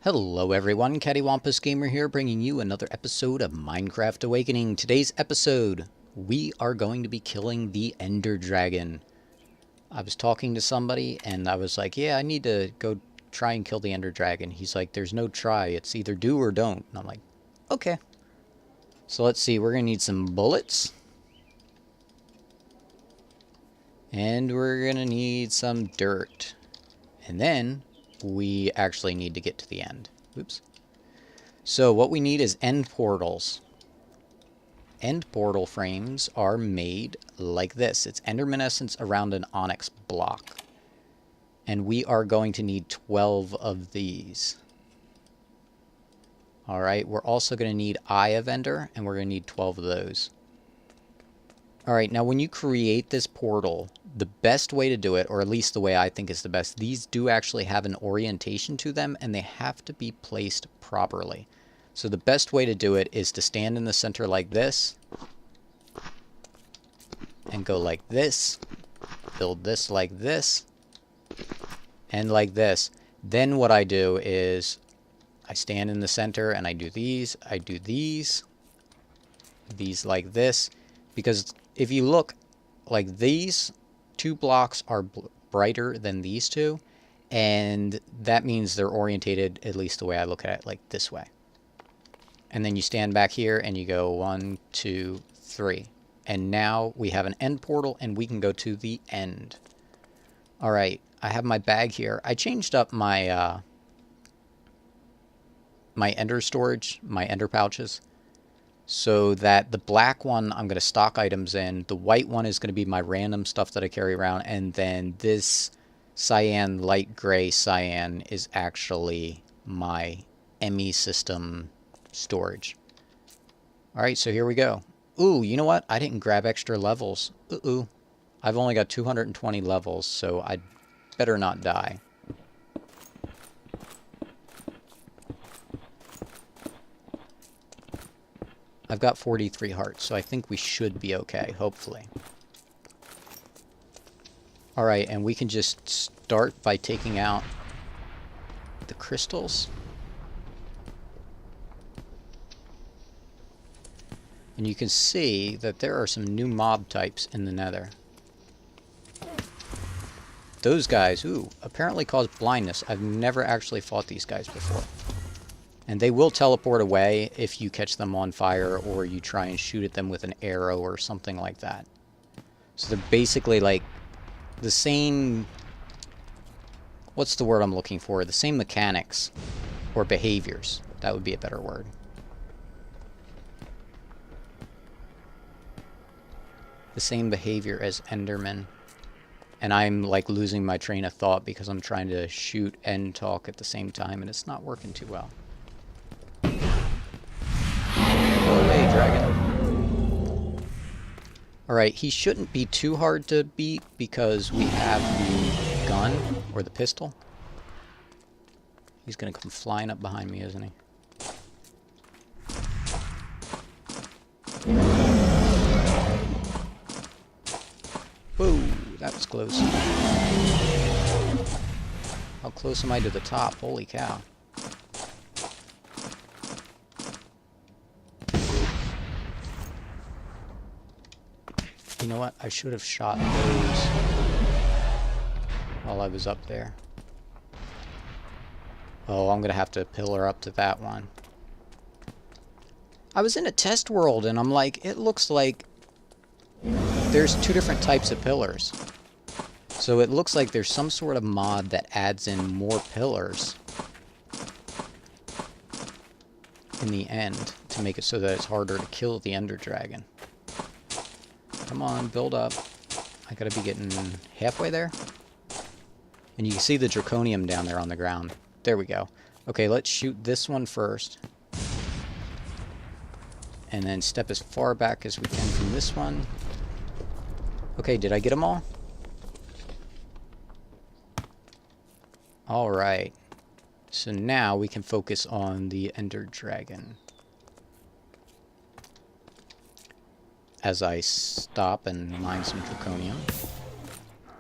Hello everyone, CaddywhumpusGamer here, bringing you another episode of Minecraft Awakening. Today's episode, we are going to be killing the Ender Dragon. I was talking to somebody and I was like, yeah, I need to go try and kill the Ender Dragon. He's like, there's no try, it's either do or don't. And I'm like, okay. So let's see, we're going to need some bullets. And we're going to need some dirt. And then we actually need to get to the end. Oops. So what we need is end portals. End portal frames are made like this. It's enderminescence around an onyx block. And we are going to need 12 of these. Alright, we're also going to need Eye of Ender, and we're going to need 12 of those. Alright, now when you create this portal, the best way to do it, or at least the way I think is the best, these do actually have an orientation to them, and they have to be placed properly. So the best way to do it is to stand in the center like this, and go like this, build this like this, and like this. Then what I do is, I stand in the center, and I do these like this, because if you look, like these two blocks are brighter than these two, and that means they're orientated, at least the way I look at it, like this way. And then you stand back here and you go 1, 2, 3. And now we have an end portal and we can go to the end. Alright, I have my bag here. I changed up my my ender storage, my ender pouches, so that the black one I'm going to stock items in, the white one is going to be my random stuff that I carry around, and then this cyan, light gray cyan is actually my ME system storage. Alright, so here we go. Ooh, you know what? I didn't grab extra levels. Ooh. I've only got 220 levels, so I'd better not die. I've got 43 hearts, so I think we should be okay, hopefully. Alright, and we can just start by taking out the crystals. And you can see that there are some new mob types in the nether. Those guys, ooh, apparently cause blindness. I've never actually fought these guys before. And they will teleport away if you catch them on fire or you try and shoot at them with an arrow or something like that. So they're basically like the same... What's the word I'm looking for? The same mechanics or behaviors. That would be a better word. The same behavior as Enderman. And I'm like losing my train of thought because I'm trying to shoot and talk at the same time and it's not working too well. Hey, dragon. Alright, he shouldn't be too hard to beat because we have the gun, or the pistol. He's gonna come flying up behind me, isn't he? Whoa, that was close. How close am I to the top? Holy cow. You know what? I should have shot those while I was up there. Oh, I'm going to have to pillar up to that one. I was in a test world and I'm like, it looks like there's two different types of pillars. So it looks like there's some sort of mod that adds in more pillars in the end to make it so that it's harder to kill the Ender Dragon. Come on, build up. I gotta be getting halfway there. And you can see the draconium down there on the ground. There we go. Okay, let's shoot this one first. And then step as far back as we can from this one. Okay, did I get them all? Alright. So now we can focus on the Ender Dragon. As I stop and mine some draconium.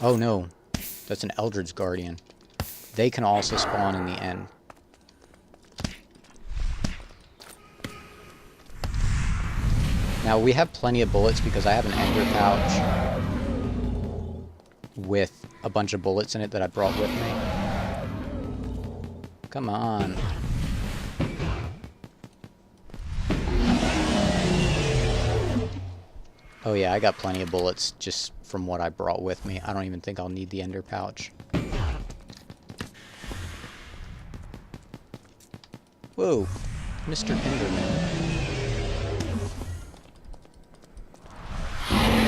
Oh no, that's an Eldridge Guardian. They can also spawn in the end. Now, we have plenty of bullets because I have an ender pouch with a bunch of bullets in it that I brought with me. Come on. Oh yeah, I got plenty of bullets just from what I brought with me. I don't even think I'll need the ender pouch. Whoa, Mr. Enderman.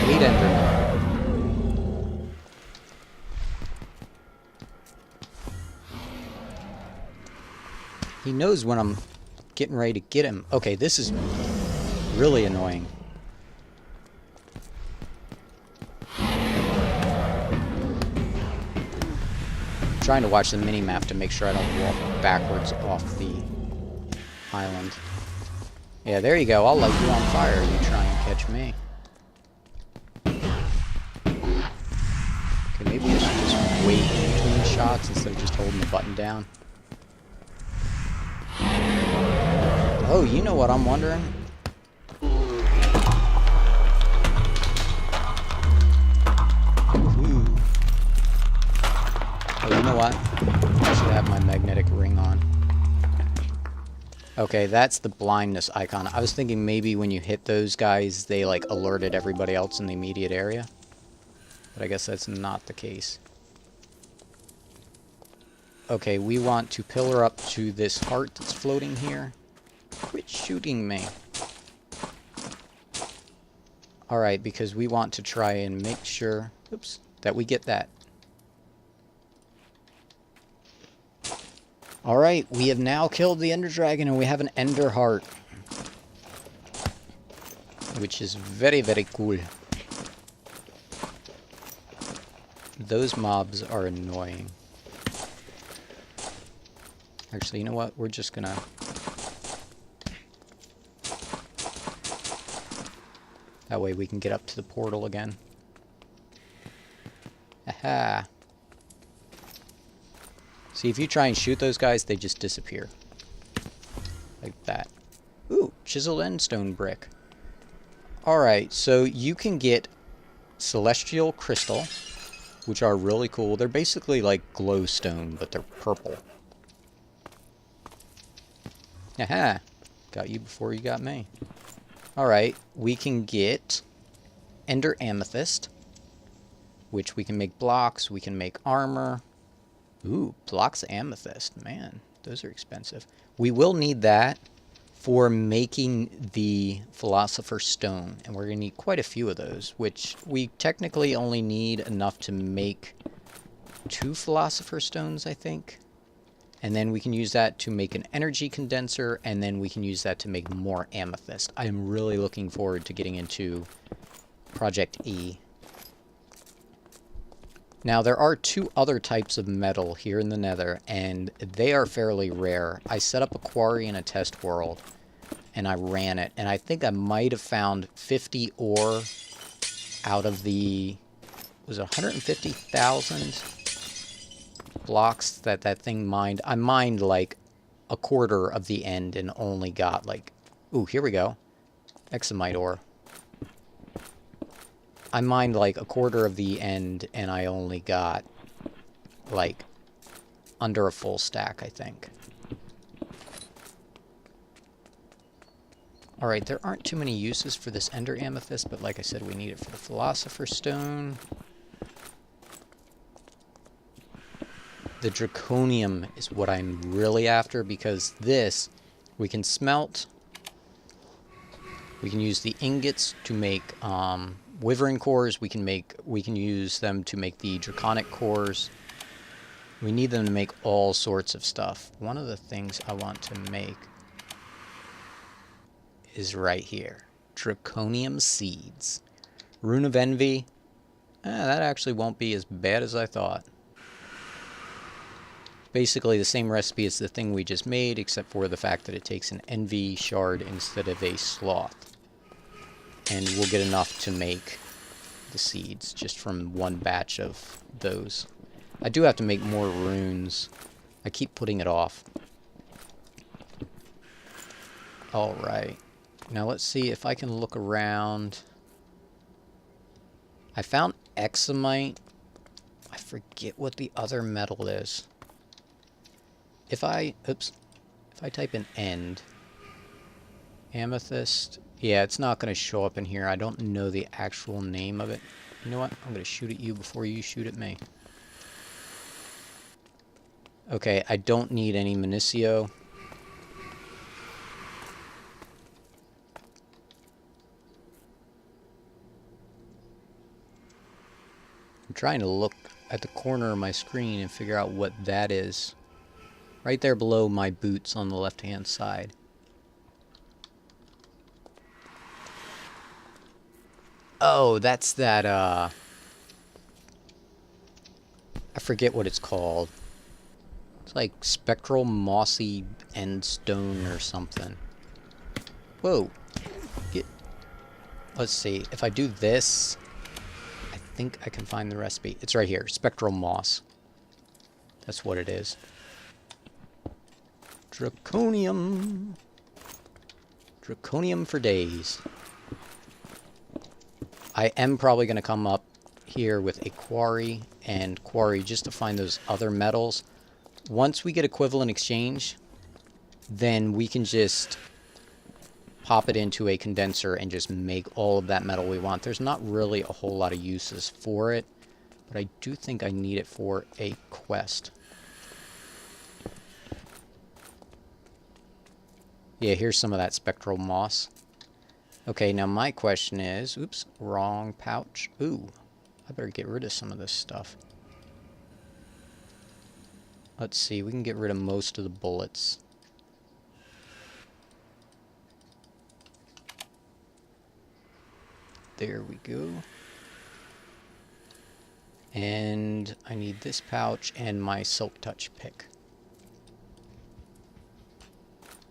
Hate Enderman. He knows when I'm getting ready to get him. Okay, this is really annoying. I'm trying to watch the mini-map to make sure I don't walk backwards off the island. Yeah, there you go. I'll light you on fire. You try and catch me. Okay, maybe I should just wait in between shots instead of just holding the button down. Oh, you know what I'm wondering? Ooh. Oh, you know what? I should have my magnetic ring on. Okay, that's the blindness icon. I was thinking maybe when you hit those guys, they like alerted everybody else in the immediate area. But I guess that's not the case. Okay, we want to pillar up to this heart that's floating here. Quit shooting me. Alright, because we want to try and make sure, oops, that we get that. Alright, we have now killed the Ender Dragon and we have an Ender Heart. Which is very, very cool. Those mobs are annoying. Actually, you know what? We're just gonna... That way we can get up to the portal again. Aha! See, if you try and shoot those guys, they just disappear. Like that. Ooh, chiseled end stone brick. Alright, so you can get celestial crystal, which are really cool. They're basically like glowstone, but they're purple. Aha! Got you before you got me. Alright, we can get Ender Amethyst, which we can make blocks, we can make armor. Ooh, blocks of amethyst. Man, those are expensive. We will need that for making the Philosopher's Stone, and we're going to need quite a few of those, which we technically only need enough to make 2 Philosopher's Stones, I think. And then we can use that to make an energy condenser, and then we can use that to make more amethyst. I am really looking forward to getting into Project E. Now, there are 2 other types of metal here in the Nether, and they are fairly rare. I set up a quarry in a test world, and I ran it, and I think I might have found 50 ore out of the, was it 150,000 blocks that thing mined. I mined like a quarter of the end and only got like, ooh, here we go, examite ore. I mined like a quarter of the end and I only got like under a full stack, I think. Alright, there aren't too many uses for this Ender Amethyst, but like I said, we need it for the Philosopher's Stone. The Draconium is what I'm really after, because this, we can smelt. We can use the ingots to make Wyvern cores. We can use them to make the Draconic cores. We need them to make all sorts of stuff. One of the things I want to make is right here. Draconium seeds. Rune of Envy. That actually won't be as bad as I thought. Basically the same recipe as the thing we just made, except for the fact that it takes an Envy shard instead of a sloth. And we'll get enough to make the seeds just from one batch of those. I do have to make more runes. I keep putting it off. Alright. Now let's see if I can look around. I found Examite. I forget what the other metal is. If I type in end, amethyst, yeah, it's not going to show up in here. I don't know the actual name of it. You know what? I'm going to shoot at you before you shoot at me. Okay, I don't need any Minicio. I'm trying to look at the corner of my screen and figure out what that is. Right there below my boots on the left-hand side. Oh, that's that, I forget what it's called. It's like spectral mossy end stone or something. Whoa. Let's see. If I do this, I think I can find the recipe. It's right here. Spectral moss. That's what it is. Draconium. Draconium for days. I am probably going to come up here with a quarry and quarry just to find those other metals. Once we get equivalent exchange, then we can just pop it into a condenser and just make all of that metal we want. There's not really a whole lot of uses for it, but I do think I need it for a quest. Yeah, here's some of that spectral moss. Okay, now my question is, oops, wrong pouch. Ooh, I better get rid of some of this stuff. Let's see, we can get rid of most of the bullets. There we go. And I need this pouch and my Silk Touch pick.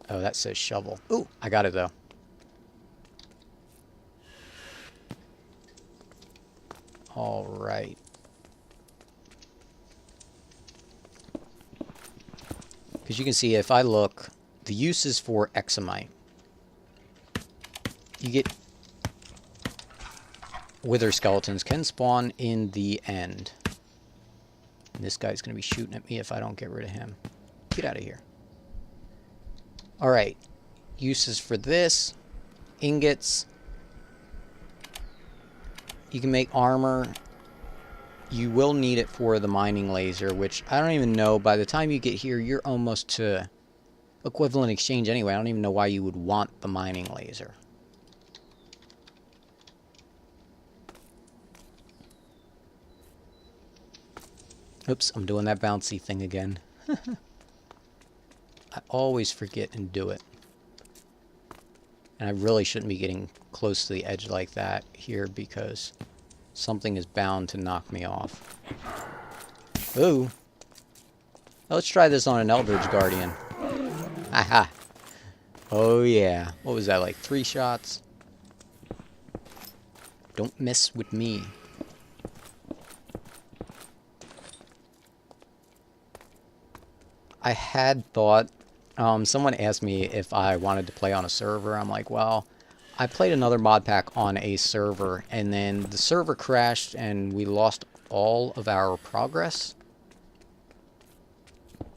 Oh, that says shovel. Ooh, I got it though. All right. Because you can see if I look, the uses for Examite. You get wither skeletons can spawn in the end. And this guy's going to be shooting at me if I don't get rid of him. Get out of here. Alright. Uses for this. Ingots. You can make armor. You will need it for the mining laser, which I don't even know. By the time you get here, you're almost to equivalent exchange anyway. I don't even know why you would want the mining laser. Oops, I'm doing that bouncy thing again. I always forget and do it. And I really shouldn't be getting close to the edge like that here because something is bound to knock me off. Ooh. Let's try this on an Eldridge Guardian. Haha. Oh yeah. What was that, like 3 shots? Don't mess with me. I had thought, someone asked me if I wanted to play on a server. I'm like, well, I played another mod pack on a server, and then the server crashed, and we lost all of our progress.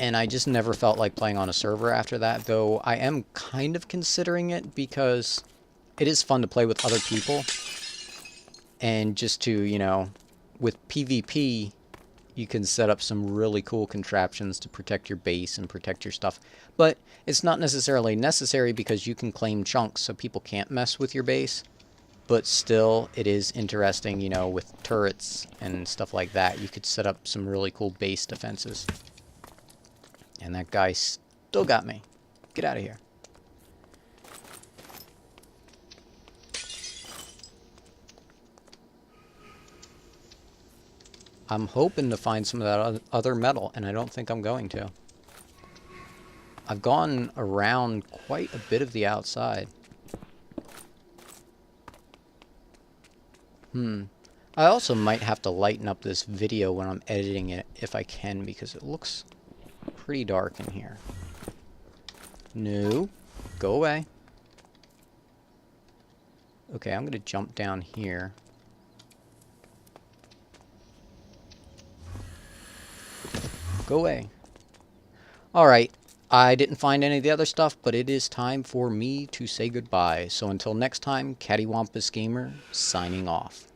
And I just never felt like playing on a server after that, though I am kind of considering it because it is fun to play with other people. And just to, you know, with PvP, you can set up some really cool contraptions to protect your base and protect your stuff. But it's not necessarily necessary because you can claim chunks so people can't mess with your base. But still, it is interesting, you know, with turrets and stuff like that. You could set up some really cool base defenses. And that guy still got me. Get out of here. I'm hoping to find some of that other metal, and I don't think I'm going to. I've gone around quite a bit of the outside. I also might have to lighten up this video when I'm editing it, if I can, because it looks pretty dark in here. No. Go away. Okay, I'm going to jump down here. Go away. Alright, I didn't find any of the other stuff, but it is time for me to say goodbye. So until next time, CaddywhumpusGamer signing off.